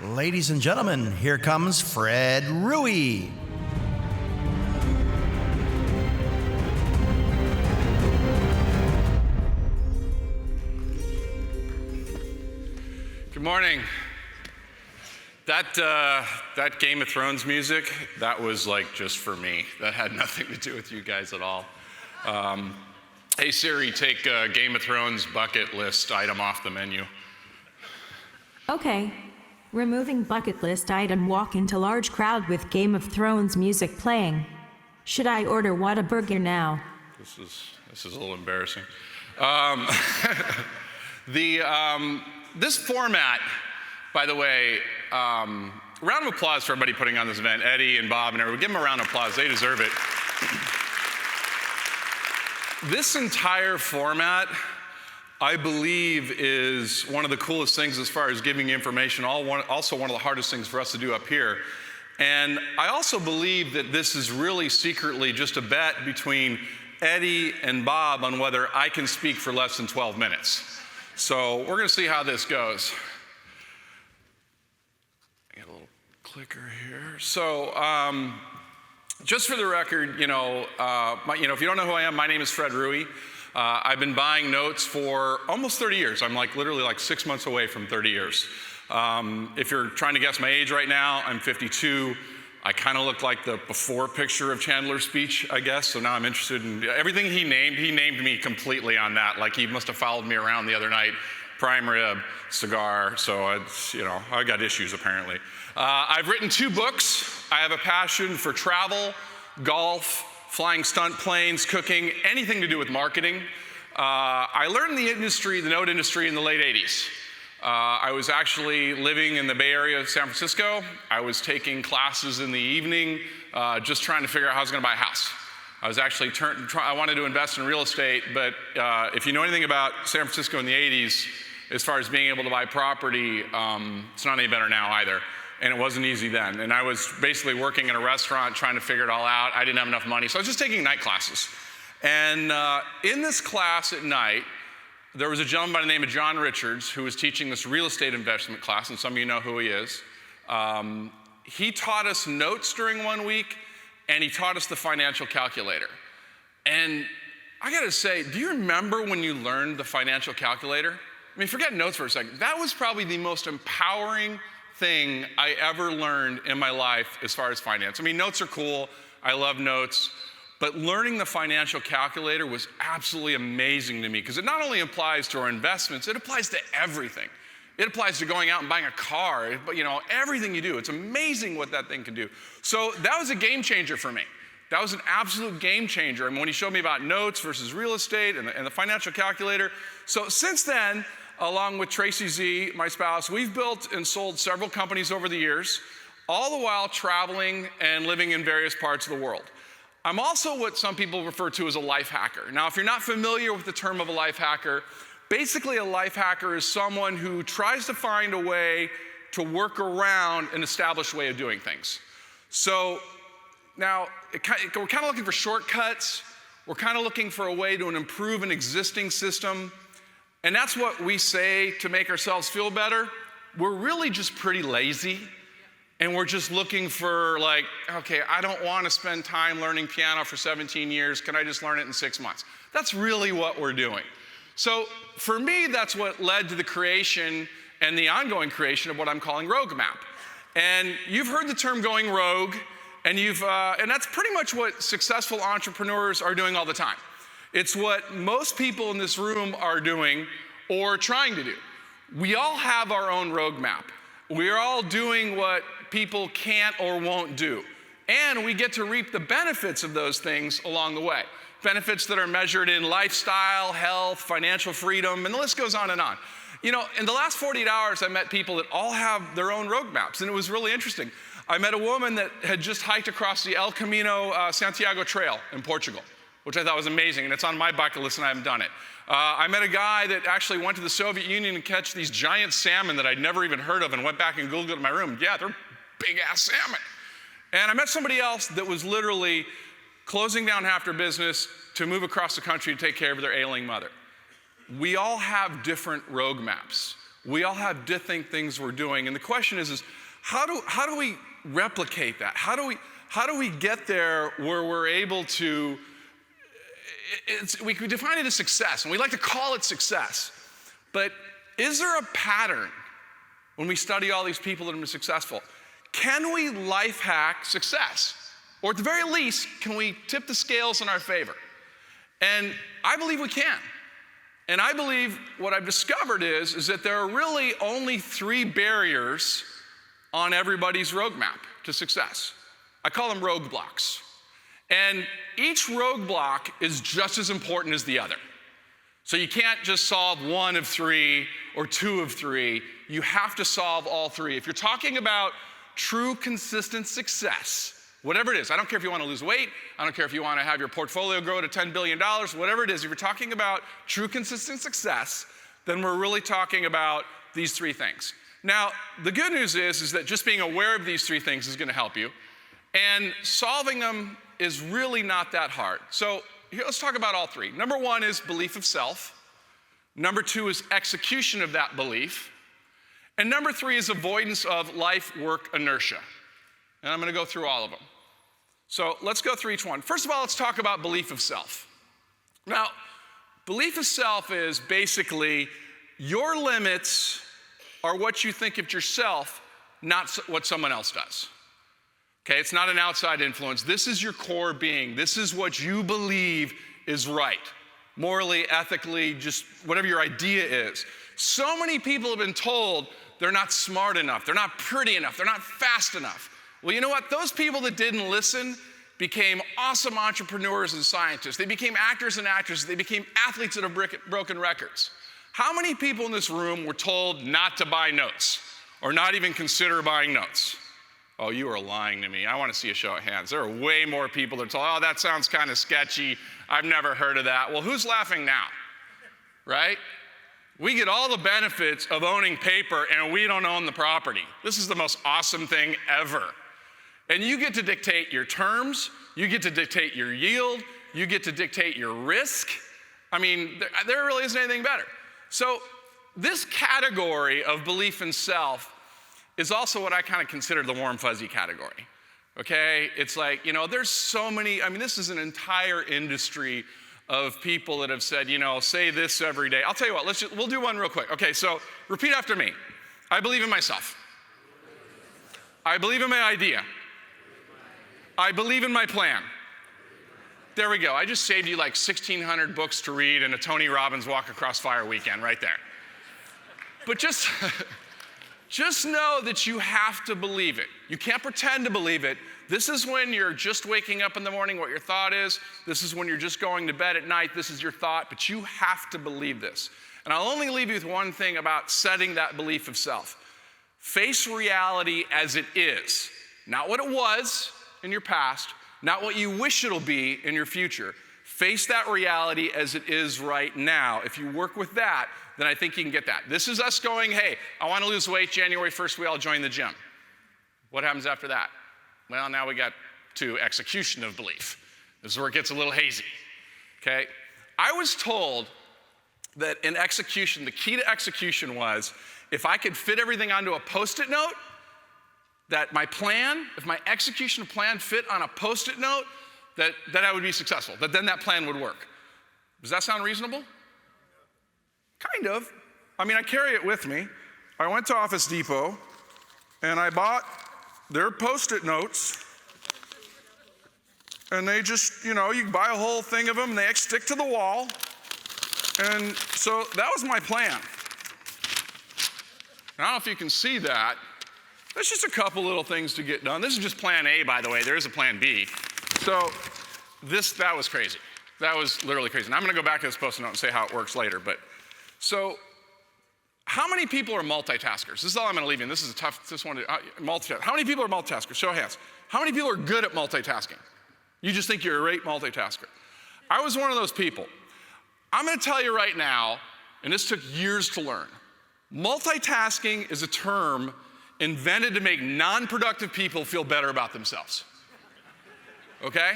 Ladies and gentlemen, here comes Fred Rewey. Good morning. That Game of Thrones music, that was like just for me. That had nothing to do with you guys at all. Hey Siri, take Game of Thrones bucket list item off the menu. Okay. Removing bucket list item, walk into large crowd with Game of Thrones music playing. Should I order Whataburger now? This is a little embarrassing. This format, by the way, round of applause for everybody putting on this event, Eddie and Bob and everyone. Give them a round of applause, they deserve it. This entire format, I believe, is one of the coolest things as far as giving information, also one of the hardest things for us to do up here. And I also believe that this is really secretly just a bet between Eddie and Bob on whether I can speak for less than 12 minutes. So we're going to see how this goes. I got a little clicker here. So just for the record, if you don't know who I am, my name is Fred Rewey. I've been buying notes for almost 30 years. I'm literally 6 months away from 30 years. If you're trying to guess my age right now, I'm 52. I kind of look like the before picture of Chandler's speech, I guess. So now I'm interested in everything he named me completely on that. Like he must have followed me around the other night. Prime rib, cigar. So I got issues apparently. I've written 2 books. I have a passion for travel, golf, flying stunt planes, cooking, anything to do with marketing. I learned the note industry in the late 80s. I was actually living in the Bay Area of San Francisco. I was taking classes in the evening, just trying to figure out how I was gonna buy a house. I was actually I wanted to invest in real estate, but if you know anything about San Francisco in the 80s, as far as being able to buy property, it's not any better now either. And it wasn't easy then. And I was basically working in a restaurant trying to figure it all out. I didn't have enough money, so I was just taking night classes. And in this class at night, there was a gentleman by the name of John Richards who was teaching this real estate investment class, and some of you know who he is. He taught us notes during one week, and he taught us the financial calculator. And I gotta say, do you remember when you learned the financial calculator? I mean, forget notes for a second. That was probably the most empowering thing I ever learned in my life as far as finance. I mean, notes are cool. I love notes. But learning the financial calculator was absolutely amazing to me because it not only applies to our investments, it applies to everything. It applies to going out and buying a car, but everything you do. It's amazing what that thing can do. So that was a game changer for me. That was an absolute game changer. And when he showed me about notes versus real estate and the financial calculator. So since then, along with Tracy Z, my spouse, we've built and sold several companies over the years, all the while traveling and living in various parts of the world. I'm also what some people refer to as a life hacker. Now, if you're not familiar with the term of a life hacker, basically a life hacker is someone who tries to find a way to work around an established way of doing things. So now, we're kind of looking for shortcuts. We're kind of looking for a way to improve an existing system. And that's what we say to make ourselves feel better. We're really just pretty lazy. And we're just looking for okay, I don't want to spend time learning piano for 17 years. Can I just learn it in 6 months? That's really what we're doing. So for me, that's what led to the creation and the ongoing creation of what I'm calling Roadmap. And you've heard the term going rogue, and that's pretty much what successful entrepreneurs are doing all the time. It's what most people in this room are doing or trying to do. We all have our own roadmap. We're all doing what people can't or won't do. And we get to reap the benefits of those things along the way. Benefits that are measured in lifestyle, health, financial freedom, and the list goes on and on. In the last 48 hours, I met people that all have their own roadmaps, and it was really interesting. I met a woman that had just hiked across the El Camino Santiago Trail in Portugal, which I thought was amazing, and it's on my bucket list, and I haven't done it. I met a guy that actually went to the Soviet Union and catch these giant salmon that I'd never even heard of, and went back and Googled it in my room. Yeah, they're big-ass salmon. And I met somebody else that was literally closing down half their business to move across the country to take care of their ailing mother. We all have different roadmaps. We all have different things we're doing. And the question is how do we replicate that? How do we get there where we're able to, we define it as success, and we like to call it success. But is there a pattern when we study all these people that have been successful? Can we life hack success? Or at the very least, can we tip the scales in our favor? And I believe we can. And I believe what I've discovered is that there are really only 3 barriers on everybody's roadmap to success. I call them roadblocks. And each roadblock is just as important as the other. So you can't just solve 1 of 3 or 2 of 3. You have to solve all 3. If you're talking about true consistent success, whatever it is, I don't care if you want to lose weight, I don't care if you want to have your portfolio grow to $10 billion, whatever it is, if you're talking about true consistent success, then we're really talking about these 3 things. Now, the good news is that just being aware of these 3 things is going to help you, and solving them is really not that hard. So here, let's talk about all 3. Number 1 is belief of self. Number 2 is execution of that belief. And number 3 is avoidance of life work inertia. And I'm going to go through all of them. So let's go through each one. First of all, let's talk about belief of self. Now, belief of self is basically your limits are what you think of yourself, not what someone else does. Okay, it's not an outside influence. This is your core being. This is what you believe is right. Morally, ethically, just whatever your idea is. So many people have been told they're not smart enough, they're not pretty enough, they're not fast enough. Well, you know what? Those people that didn't listen became awesome entrepreneurs and scientists. They became actors and actresses. They became athletes that have broken records. How many people in this room were told not to buy notes or not even consider buying notes? Oh, you are lying to me. I want to see a show of hands. There are way more people that are told, oh, that sounds kind of sketchy. I've never heard of that. Well, who's laughing now? Right? We get all the benefits of owning paper and we don't own the property. This is the most awesome thing ever. And you get to dictate your terms, you get to dictate your yield, you get to dictate your risk. I mean, there really isn't anything better. So this category of belief in self is also what I kind of consider the warm fuzzy category, okay? It's like, there's so many, this is an entire industry of people that have said, say this every day. I'll tell you what, we'll do one real quick. Okay, so repeat after me. I believe in myself. I believe in my idea. I believe in my plan. There we go. I just saved you like 1,600 books to read and a Tony Robbins Walk Across Fire weekend right there. But just know that you have to believe it. You can't pretend to believe it. This is when you're just waking up in the morning, what your thought is. This is when you're just going to bed at night. This is your thought, but you have to believe this. And I'll only leave you with one thing about setting that belief of self. Face reality as it is, not what it was in your past, not what you wish it'll be in your future. Face that reality as it is right now. If you work with that, then I think you can get that. This is us going, hey, I want to lose weight. January 1st, we all join the gym. What happens after that? Well, now we got to execution of belief. This is where it gets a little hazy, okay? I was told that in execution, the key to execution was if I could fit everything onto a Post-it note, that my plan, if my execution plan fit on a Post-it note, that I would be successful, that then that plan would work. Does that sound reasonable? Kind of. I carry it with me. I went to Office Depot and I bought their Post-it notes, and they just, you can buy a whole thing of them and they stick to the wall. And so that was my plan. I don't know if you can see that. There's just a couple little things to get done. This is just plan A, by the way. There is a plan B. So that was crazy. That was literally crazy. And I'm going to go back to this Post-it note and say how it works later. So how many people are multitaskers? This is all I'm going to leave you. This is a tough, this one, multitask. How many people are multitaskers? Show of hands. How many people are good at multitasking? You just think you're a great multitasker. I was one of those people. I'm going to tell you right now, and this took years to learn, multitasking is a term invented to make non-productive people feel better about themselves. Okay?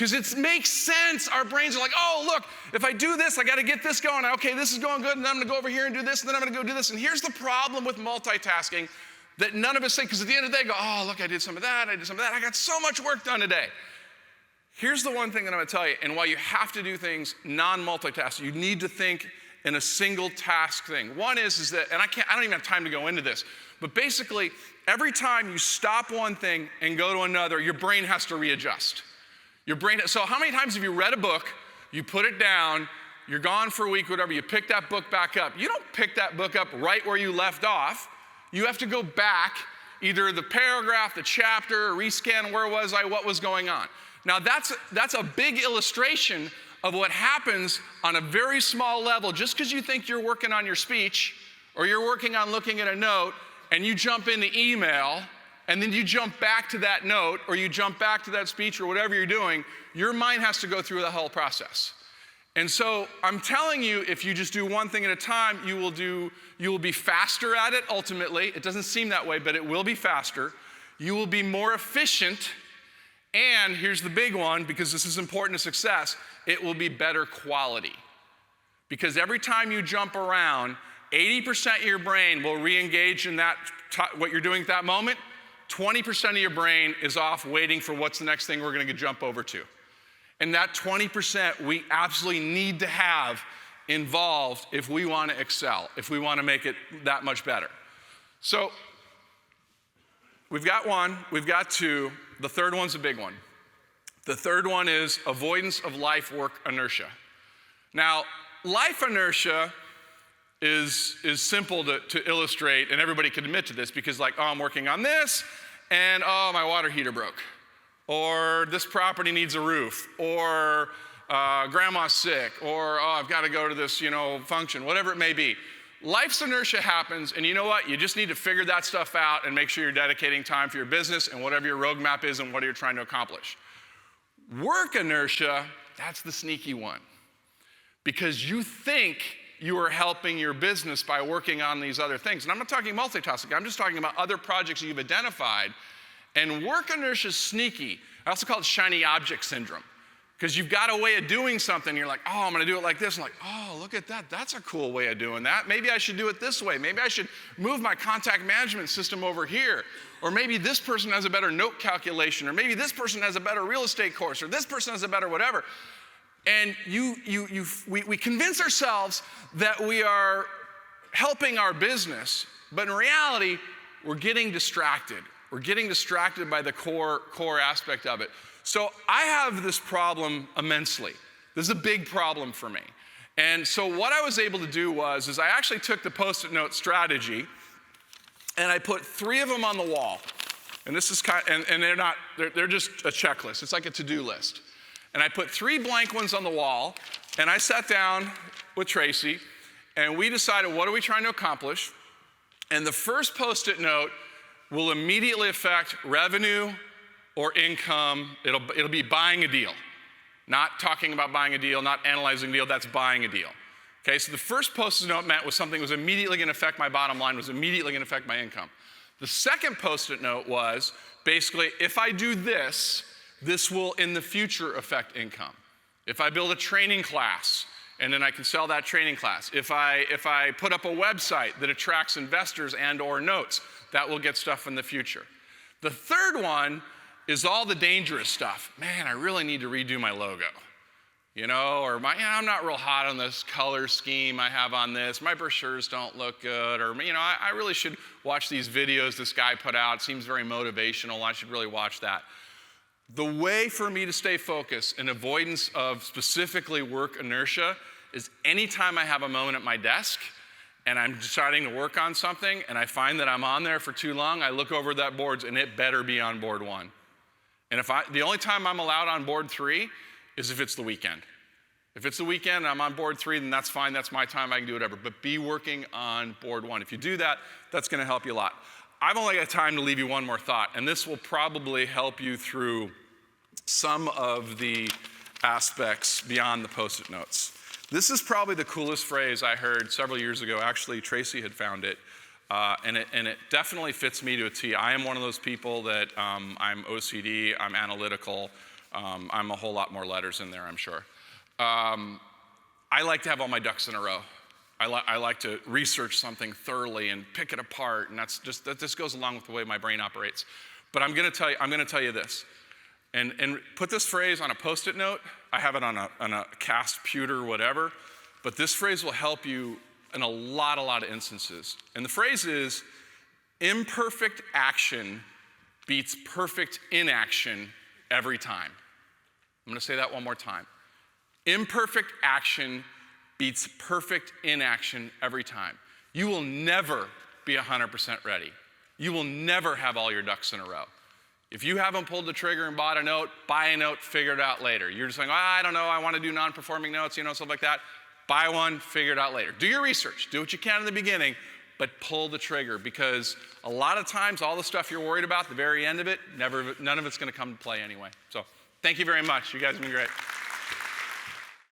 Because it makes sense. Our brains are like, oh, look, if I do this, I got to get this going. Okay, this is going good, and then I'm going to go over here and do this, and then I'm going to go do this. And here's the problem with multitasking that none of us think, because at the end of the day, go, oh, look, I did some of that, I did some of that. I got so much work done today. Here's the one thing that I'm going to tell you, and why you have to do things non-multitask, you need to think in a single task thing. One is that, and I don't even have time to go into this, but basically, every time you stop one thing and go to another, your brain has to readjust. So how many times have you read a book, you put it down, you're gone for a week, whatever, you pick that book back up. You don't pick that book up right where you left off. You have to go back, either the paragraph, the chapter, rescan, where was I, what was going on. Now that's a big illustration of what happens on a very small level. Just because you think you're working on your speech, or you're working on looking at a note, and you jump into email, and then you jump back to that note, or you jump back to that speech, or whatever you're doing, your mind has to go through the whole process. And so I'm telling you, if you just do one thing at a time, you will be faster at it ultimately. It doesn't seem that way, but it will be faster. You will be more efficient. And here's the big one, because this is important to success, it will be better quality. Because every time you jump around, 80% of your brain will re-engage in that, what you're doing at that moment. 20% of your brain is off waiting for what's the next thing we're going to jump over to. And that 20% we absolutely need to have involved if we want to excel, if we want to make it that much better. So we've got one, we've got two. The third one's a big one. The third one is avoidance of life work inertia. Now, life inertia is simple to illustrate, and everybody can admit to this, because like, oh, I'm working on this, and oh, my water heater broke. Or this property needs a roof, or grandma's sick, or oh, I've got to go to this, function, whatever it may be. Life's inertia happens, and you know what? You just need to figure that stuff out and make sure you're dedicating time for your business and whatever your roadmap is and what you're trying to accomplish. Work inertia, that's the sneaky one. Because you think you are helping your business by working on these other things. And I'm not talking multitasking, I'm just talking about other projects you've identified. And work inertia is sneaky. I also call it shiny object syndrome. Because you've got a way of doing something, you're like, oh, I'm gonna do it like this. I'm like, oh, look at that, that's a cool way of doing that. Maybe I should do it this way. Maybe I should move my contact management system over here. Or maybe this person has a better note calculation, or maybe this person has a better real estate course, or this person has a better whatever. And we convince ourselves that we are helping our business, but in reality, we're getting distracted. We're getting distracted by the core aspect of it. So I have this problem immensely. This is a big problem for me. And so what I was able to do is I actually took the Post-it note strategy and I put 3 of them on the wall. And this is they're just a checklist. It's like a to-do list. And I put 3 blank ones on the wall, and I sat down with Tracy, and we decided, what are we trying to accomplish? And the first Post-it note will immediately affect revenue or income. It'll be buying a deal. Not talking about buying a deal, not analyzing a deal, that's buying a deal. Okay, so the first Post-it note meant was something that was immediately gonna affect my bottom line, was immediately gonna affect my income. The second Post-it note was, basically, if I do this, this will in the future affect income. If I build a training class, and then I can sell that training class. If I put up a website that attracts investors and or notes, that will get stuff in the future. The third one is all the dangerous stuff. Man, I really need to redo my logo. Or I'm not real hot on this color scheme I have on this. My brochures don't look good. Or, I really should watch these videos this guy put out. It seems very motivational. I should really watch that. The way for me to stay focused and avoidance of specifically work inertia is anytime I have a moment at my desk and I'm starting to work on something and I find that I'm on there for too long, I look over that board and it better be on board 1. And the only time I'm allowed on board 3 is if it's the weekend. If it's the weekend and I'm on board 3, then that's fine, that's my time, I can do whatever. But be working on board 1. If you do that, that's gonna help you a lot. I've only got time to leave you one more thought, and this will probably help you through some of the aspects beyond the Post-it notes. This is probably the coolest phrase I heard several years ago. Actually, Tracy had found it. And it definitely fits me to a T. I am one of those people that I'm OCD, I'm analytical. I'm a whole lot more letters in there, I'm sure. I like to have all my ducks in a row. I like to research something thoroughly and pick it apart, and that just goes along with the way my brain operates. But I'm going to tell you this, and put this phrase on a Post-it note. I have it on a cast pewter, whatever. But this phrase will help you in a lot of instances. And the phrase is, imperfect action beats perfect inaction every time. I'm going to say that one more time. Imperfect action beats perfect inaction every time. You will never be 100% ready. You will never have all your ducks in a row. If you haven't pulled the trigger and bought a note, buy a note, figure it out later. You're just saying, oh, I don't know, I want to do non-performing notes, stuff like that. Buy one, figure it out later. Do your research, do what you can in the beginning, but pull the trigger, because a lot of times all the stuff you're worried about, the very end of it, none of it's going to come to play anyway. So thank you very much. You guys have been great.